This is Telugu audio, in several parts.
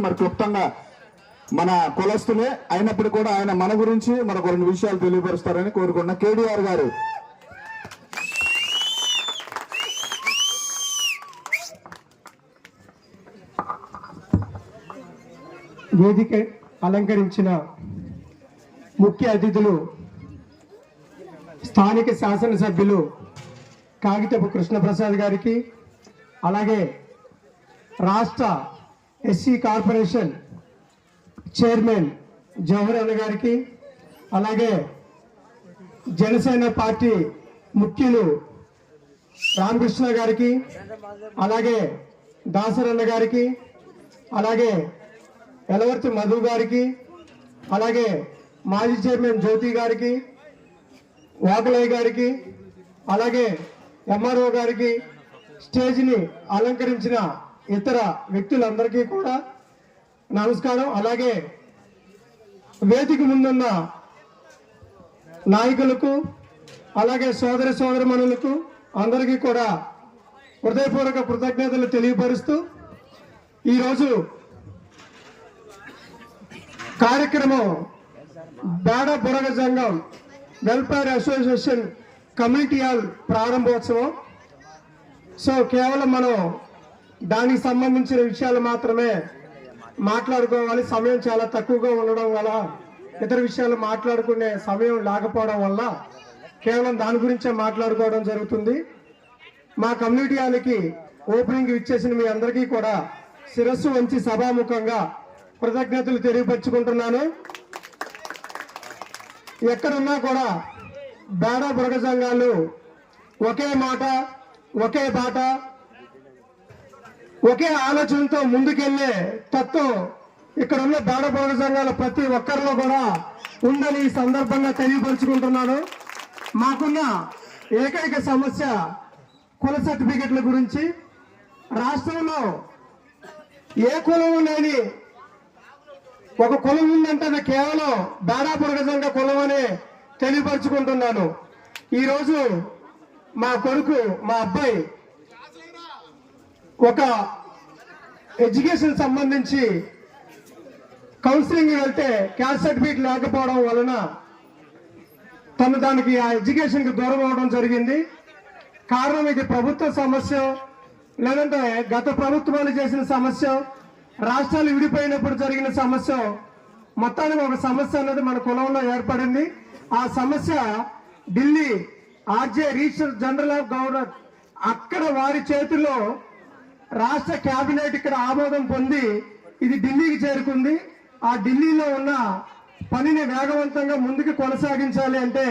మరి క్లుప్తంగా మన కులస్తులే అయినప్పుడు కూడా ఆయన మన గురించి మనకు రెండు విషయాలు తెలియపరుస్తారని కోరుకున్న కేటీఆర్ గారు. వేదిక అలంకరించిన ముఖ్య అతిథులు స్థానిక శాసనసభ్యులు కాగితపు కృష్ణప్రసాద్ గారికి, అలాగే రాష్ట్ర ఎస్సీ కార్పొరేషన్ చైర్మన్ జవహర్ అన్న గారికి, అలాగే జనసేన పార్టీ ముఖ్యులు రామకృష్ణ గారికి, అలాగే దాసరన్న గారికి, అలాగే ఎలవర్తి మధు గారికి, అలాగే మాజీ చైర్మన్ జ్యోతి గారికి, వాకులయ్య గారికి, అలాగే ఎంఆర్ఓ గారికి, స్టేజ్ని అలంకరించిన ఇతర వ్యక్తులందరికీ కూడా నమస్కారం. అలాగే వేదిక ముందున్న నాయకులకు, అలాగే సోదర సోదరిమణులకు అందరికీ కూడా హృదయపూర్వక కృతజ్ఞతలు తెలియపరుస్తూ ఈరోజు కార్యక్రమం బేడ బురగ సంఘం వెల్ఫేర్ అసోసియేషన్ కమ్యూనిటీ హాల్ ప్రారంభోత్సవం. సో కేవలం మనం దానికి సంబంధించిన విషయాలు మాత్రమే మాట్లాడుకోవాలి. సమయం చాలా తక్కువగా ఉండడం వల్ల, ఇతర విషయాలు మాట్లాడుకునే సమయం లేకపోవడం వల్ల కేవలం దాని గురించే మాట్లాడుకోవడం జరుగుతుంది. మా కమ్యూనిటీ హాల్కి ఓపెనింగ్ ఇచ్చేసిన మీ అందరికీ కూడా శిరస్సు వంచి సభాముఖంగా కృతజ్ఞతలు తెలియపరుచుకుంటున్నాను. ఎక్కడున్నా కూడా బేడ బురగ సంఘాలు ఒకే మాట, ఒకే బాట, ఒకే ఆలోచనతో ముందుకెళ్లే తత్వం ఇక్కడ ఉన్న బేడ బురగ సంఘాల ప్రతి ఒక్కరిలో కూడా ఉందని ఈ సందర్భంగా తెలియపరుచుకుంటున్నాను. మాకున్న ఏకైక సమస్య కుల సర్టిఫికెట్ల గురించి. రాష్ట్రంలో ఏ కులం లేని ఒక కులం ఉందంటే కేవలం బేడ బురగ సంఘ కులం అని తెలియపరుచుకుంటున్నాను. ఈరోజు మా కొడుకు, మా అబ్బాయి ఒక ఎడ్యుకేషన్ సంబంధించి కౌన్సిలింగ్ వెళ్తే క్యాస్ట్ సర్టిఫికేట్ లేకపోవడం వలన తను దానికి ఆ ఎడ్యుకేషన్కి దూరం అవడం జరిగింది. కారణం ఇది ప్రభుత్వ సమస్య, లేదంటే గత ప్రభుత్వాలు చేసిన సమస్య, రాష్ట్రాలు విడిపోయినప్పుడు జరిగిన సమస్య, మొత్తానికి ఒక సమస్య అనేది మన కులంలో ఏర్పడింది. ఆ సమస్య Delhi RJ register general of governor అక్కడ వారి చేతుల్లో రాష్ట్ర కేబినెట్ ఇక్కడ ఆమోదం పొంది ఇది ఢిల్లీకి చేరుకుంది. ఆ ఢిల్లీలో ఉన్న పనిని వేగవంతంగా ముందుకు కొనసాగించాలి అంటే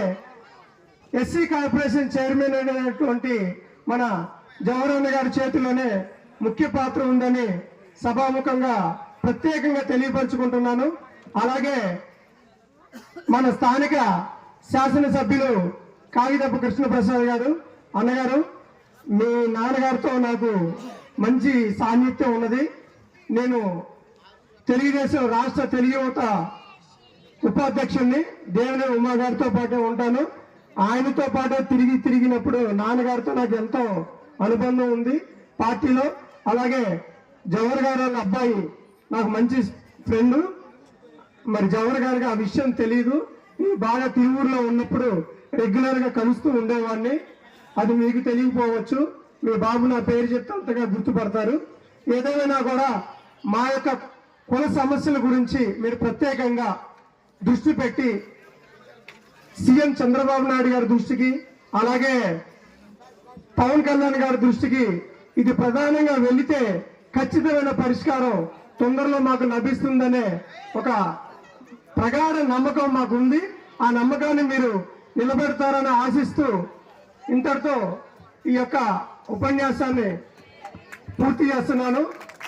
ఎస్సీ కార్పొరేషన్ చైర్మన్ అయినటువంటి మన జవహర్ గారి చేతిలోనే ముఖ్య పాత్ర ఉందని సభాముఖంగా ప్రత్యేకంగా తెలియపరుచుకుంటున్నాను. అలాగే మన స్థానిక శాసనసభ్యులు కాగితపు కృష్ణప్రసాద్ గారు, అన్నగారు, మీ నాన్నగారితో నాకు మంచి సాన్నిధ్యం ఉన్నది. నేను తెలుగుదేశం రాష్ట్ర తెలుగు యువత ఉపాధ్యక్షుడిని దేవినేని ఉమా గారితో పాటు ఉంటాను. ఆయనతో పాటు తిరిగినప్పుడు నాన్నగారితో నాకు ఎంతో అనుబంధం ఉంది పార్టీలో. అలాగే జవహర్ గారు వాళ్ళ అబ్బాయి నాకు మంచి ఫ్రెండ్. మరి జవహర్ గారికి ఆ విషయం తెలియదు. బాగా తిరువూరులో ఉన్నప్పుడు రెగ్యులర్ గా కలుస్తూ ఉండేవాడిని. అది మీకు తెలియకపోవచ్చు. మీ బాబు నా పేరు చెప్తే అంతగా గుర్తుపడతారు. ఏదేమైనా కూడా మా యొక్క కుల సమస్యల గురించి మీరు ప్రత్యేకంగా దృష్టి పెట్టి సీఎం చంద్రబాబు నాయుడు గారి దృష్టికి, అలాగే పవన్ కళ్యాణ్ గారి దృష్టికి ఇది ప్రధానంగా వెళితే ఖచ్చితమైన పరిష్కారం తొందరలో మాకు లభిస్తుందనే ఒక ప్రగాఢ నమ్మకం మాకుంది. ఆ నమ్మకాన్ని మీరు నిలబెడతారని ఆశిస్తూ ఇంతటితో ఈ యొక్క ఉపన్యాసాన్ని పూర్తి చేస్తున్నాను.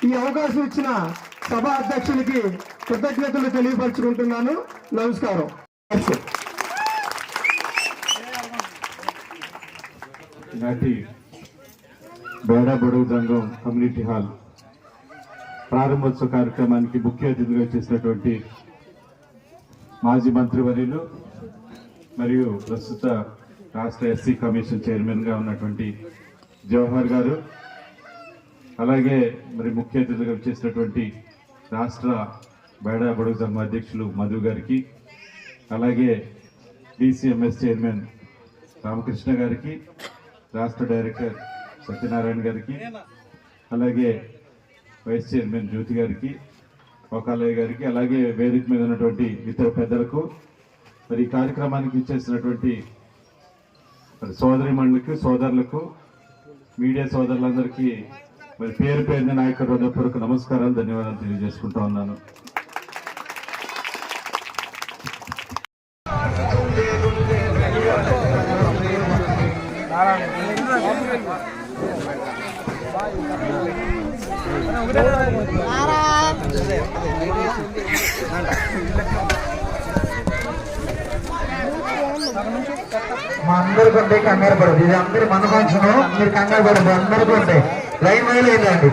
ఈ అవకాశం ఇచ్చిన సభా అధ్యక్షులకి కృతజ్ఞతలు తెలియపరుచుకుంటున్నాను. నమస్కారం. నాటి బేడ బురగ సంఘం కమ్యూనిటీ హాల్ ప్రారంభోత్సవ కార్యక్రమానికి ముఖ్య అతిథిగా చేసినటువంటి మాజీ మంత్రివర్యులు మరియు ప్రస్తుత రాష్ట్ర ఎస్సీ కమిషన్ చైర్మన్ గా ఉన్నటువంటి జవహర్ గారు, అలాగే మరి ముఖ్య అతిథిగా చేసినటువంటి రాష్ట్ర బేడా బడుగు సంఘం అధ్యక్షులు మధు గారికి, అలాగే డిసిఎంఎస్ చైర్మన్ రామకృష్ణ గారికి, రాష్ట్ర డైరెక్టర్ సత్యనారాయణ గారికి, అలాగే వైస్ చైర్మన్ జ్యోతి గారికి, ఒకలయ్య గారికి, అలాగే వేదిక మీద ఉన్నటువంటి ఇతర పెద్దలకు, మరి ఈ కార్యక్రమానికి ఇచ్చేసినటువంటి సోదరిమణులకు, సోదరులకు, మీడియా సోదరులందరికీ మరి పేరు పేరున నా యొక్క హృదయపూర్వక నమస్కారాలు, ధన్యవాదాలు తెలియజేసుకుంటా ఉన్నాను. మా అందరికి ఉంటాయి, కంగారు పడదు. ఇది అందరి మన ఫంక్షన్, మీరు కంగారు పడదు. అందరికీ ఉంటాయి. లైన్ వైలు వెళ్ళండి.